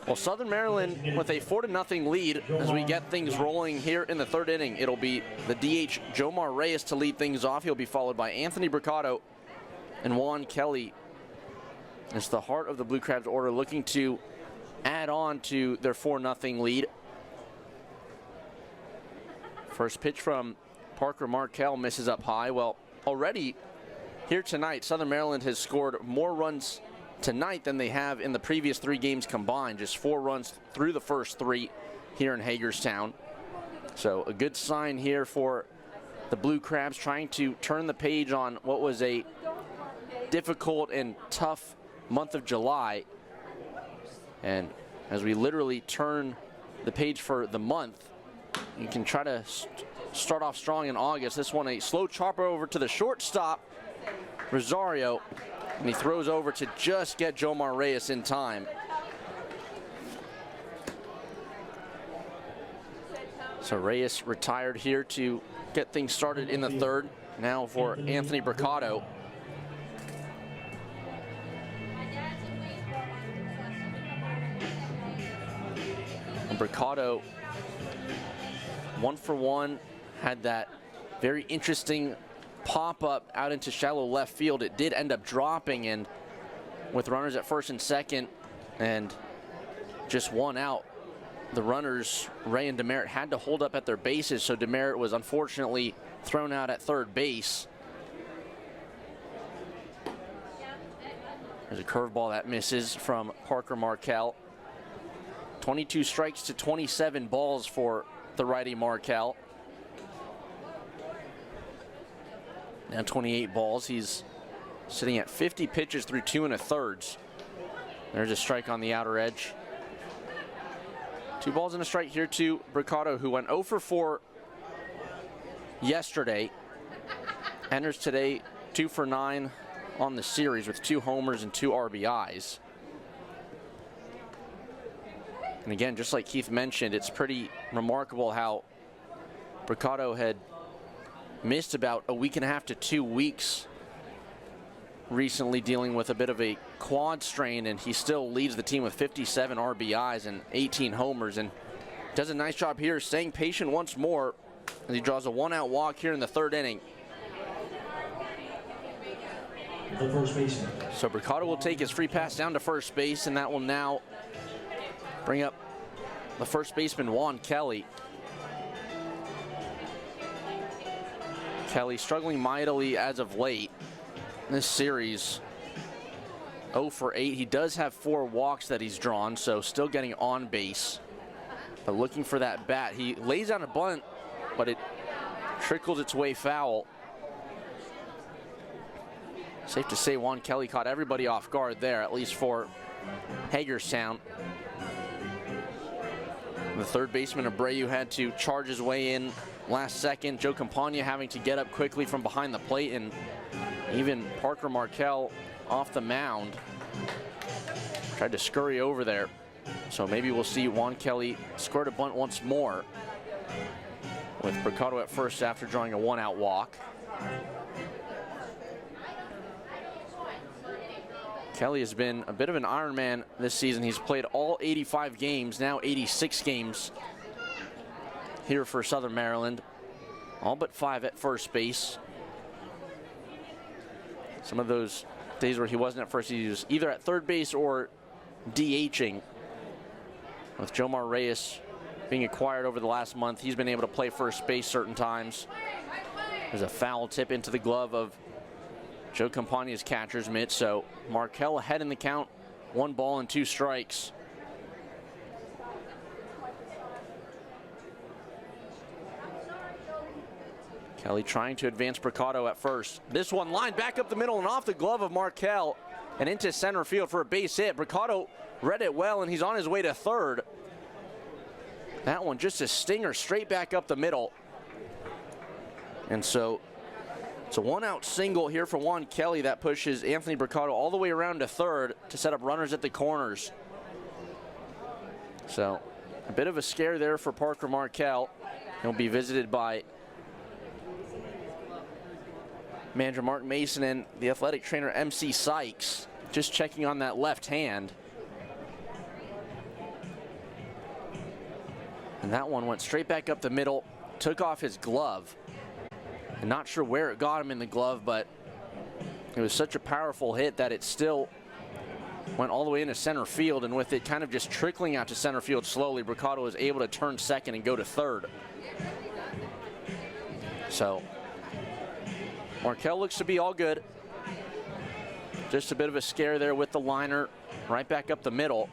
Well, Southern Maryland with a 4-0 lead as we get things rolling here in the third inning. It'll be the DH Jomar Reyes to lead things off. He'll be followed by Anthony Bricado and Juan Kelly. It's the heart of the Blue Crabs order, looking to add on to their 4-0 lead. First pitch from Parker Markell misses up high. Well, already here tonight, Southern Maryland has scored more runs tonight than they have in the previous 3 games combined. Just 4 runs through the first 3 here in Hagerstown. So a good sign here for the Blue Crabs, trying to turn the page on what was a difficult and tough month of July. And as we literally turn the page for the month, you can try to start off strong in August. This one, a slow chopper over to the shortstop, Rosario, and he throws over to just get Jomar Reyes in time. So Reyes retired here to get things started in the third. Now for Anthony Bricado. And Bricado, 1 for 1, had that very interesting pop-up out into shallow left field. It did end up dropping, and with runners at first and second and just 1 out, the runners, Ray and Demerit, had to hold up at their bases, so Demerit was unfortunately thrown out at third base. There's a curveball that misses from Parker Markell. 22 strikes to 27 balls for the righty Markell. Now 28 balls. He's sitting at 50 pitches through 2 1/3. There's a strike on the outer edge. 2 balls and a strike here to Bricado, who went 0 for 4 yesterday. Enters today 2 for 9 on the series with 2 homers and 2 RBIs. And again, just like Keith mentioned, it's pretty remarkable how Bricado had missed about a week and a half to 2 weeks recently, dealing with a bit of a quad strain, and he still leads the team with 57 RBIs and 18 homers, and does a nice job here staying patient once more as he draws a 1-out walk here in the third inning. The first baseman. So Bricado will take his free pass down to first base, and that will now bring up the first baseman, Juan Kelly. Kelly struggling mightily as of late in this series. 0 for 8. He does have 4 walks that he's drawn, so still getting on base. But looking for that bat. He lays down a bunt, but it trickles its way foul. Safe to say Juan Kelly caught everybody off guard there, at least for Hagerstown. The third baseman, Abreu, had to charge his way in last second. Joe Campagna having to get up quickly from behind the plate, and even Parker Markell off the mound tried to scurry over there. So maybe we'll see Juan Kelly squirt a bunt once more, with Bricado at first after drawing a 1-out walk. Kelly has been a bit of an Iron Man this season. He's played all 85 games, now 86 games here for Southern Maryland. All but 5 at first base. Some of those days where he wasn't at first, he was either at third base or DHing. With Jomar Reyes being acquired over the last month, he's been able to play first base certain times. There's a foul tip into the glove of Joe Campagna's catcher's mitt, so Markell ahead in the count, 1 ball and 2 strikes. Kelly trying to advance Bricado at first. This one lined back up the middle and off the glove of Markell and into center field for a base hit. Bricado read it well, and he's on his way to third. That one just a stinger straight back up the middle. And so it's a 1-out single here for Juan Kelly that pushes Anthony Bricado all the way around to third to set up runners at the corners. So a bit of a scare there for Parker Markell. He'll be visited by manager Mark Mason and the athletic trainer MC Sykes, just checking on that left hand. And that one went straight back up the middle, took off his glove. I'm not sure where it got him in the glove, but it was such a powerful hit that it still went all the way into center field, and with it kind of just trickling out to center field slowly, Bricado was able to turn second and go to third. So Markel looks to be all good. Just a bit of a scare there with the liner right back up the middle.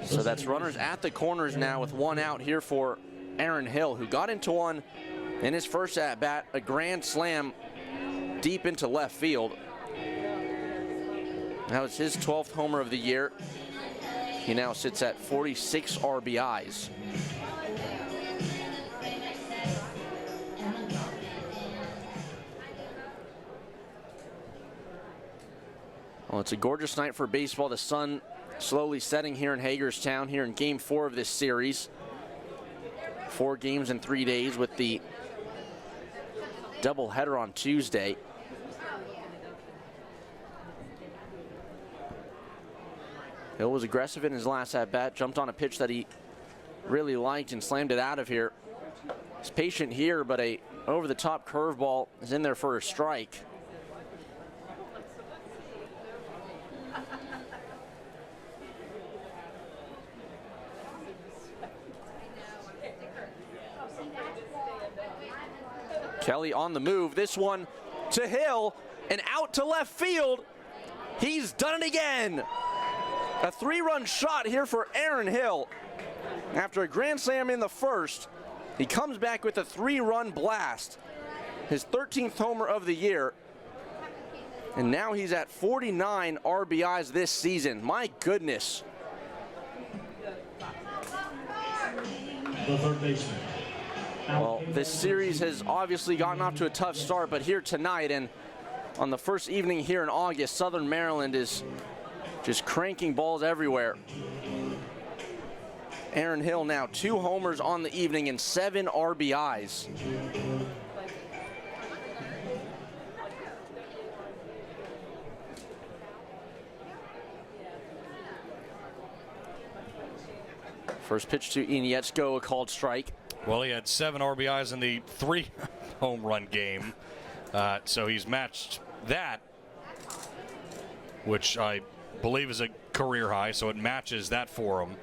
So that's runners at the corners now with one out here for Aaron Hill, who got into one in his first at-bat, a grand slam deep into left field. That was his 12th homer of the year. He now sits at 46 RBIs. Well, it's a gorgeous night for baseball. The sun slowly setting here in Hagerstown here in Game 4 of this series. 4 games in 3 days with the doubleheader on Tuesday. Hill was aggressive in his last at-bat, jumped on a pitch that he really liked and slammed it out of here. He's patient here, but a over-the-top curveball is in there for a strike. Kelly on the move. This one to Hill and out to left field. He's done it again. A 3-run shot here for Aaron Hill. After a grand slam in the first, he comes back with a 3-run blast. His 13th homer of the year. And now he's at 49 RBIs this season. My goodness. The third baseman. Well, this series has obviously gotten off to a tough start, but here tonight and on the first evening here in August, Southern Maryland is just cranking balls everywhere. Aaron Hill now 2 homers on the evening and 7 RBIs. First pitch to Ian Napetian, a called strike. Well, he had 7 RBIs in the 3 home run game. So he's matched that, which I believe is a career high, so it matches that for him.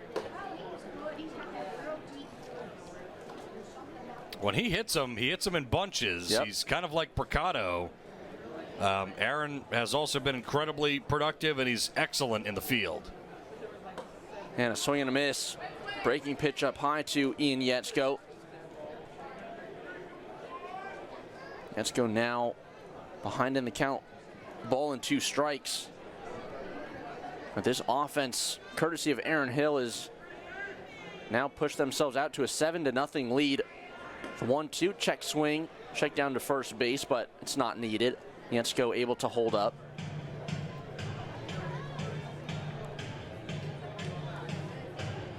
When he hits them in bunches. Yep. He's kind of like Bricado. Aaron has also been incredibly productive, and he's excellent in the field. And a swing and a miss. Breaking pitch up high to Ian Napetian. Napetian now behind in the count. Ball and 2 strikes. But this offense, courtesy of Aaron Hill, is now pushed themselves out to a 7-0 lead. 1-2 check swing, check down to first base, but it's not needed. Napetian able to hold up.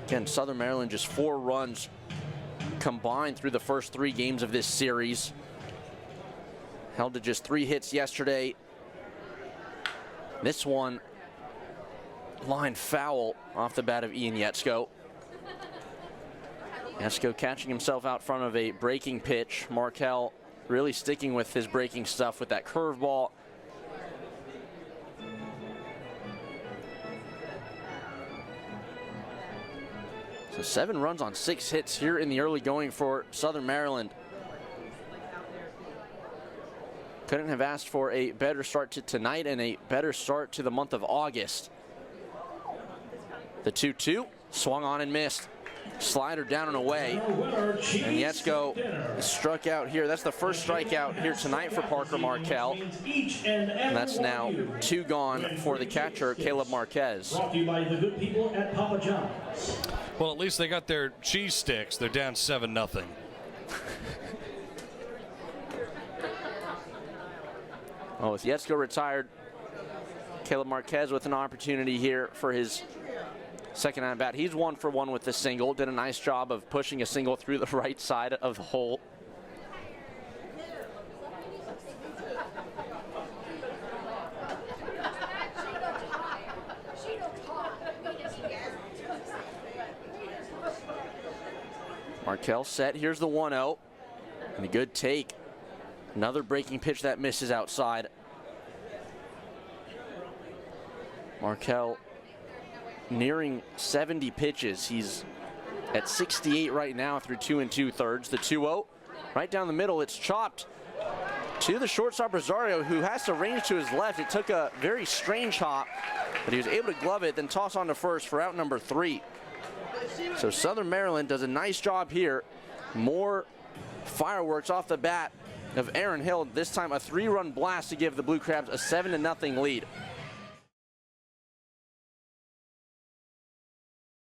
Again, Southern Maryland just 4 runs combined through the first 3 games of this series. Held to just 3 hits yesterday. This one line foul off the bat of Ian Napetian. Napetian catching himself out front of a breaking pitch. Markel really sticking with his breaking stuff with that curveball. So 7 runs on 6 hits here in the early going for Southern Maryland. Couldn't have asked for a better start to tonight and a better start to the month of August. The 2-2 swung on and missed. Slider down and away. And Napetian struck out here. That's the first strikeout here tonight for Parker Markel. And that's now 2 gone for the catcher, Caleb Marquez. Brought to you by the good people at Papa John's. Well, at least they got their cheese sticks. They're down 7-0. Oh, with Napetian retired, Caleb Marquez with an opportunity here for his second at bat. He's 1 for 1 with the single. Did a nice job of pushing a single through the right side of the hole. Markel set. Here's the 1-0. And a good take. Another breaking pitch that misses outside. Markel nearing 70 pitches. He's at 68 right now through 2 2/3. The 2-0 right down the middle. It's chopped to the shortstop Rosario, who has to range to his left. It took a very strange hop, but he was able to glove it, then toss on to first for out number 3. So Southern Maryland does a nice job here. More fireworks off the bat of Aaron Hill. This time a 3-run blast to give the Blue Crabs a 7-0 lead.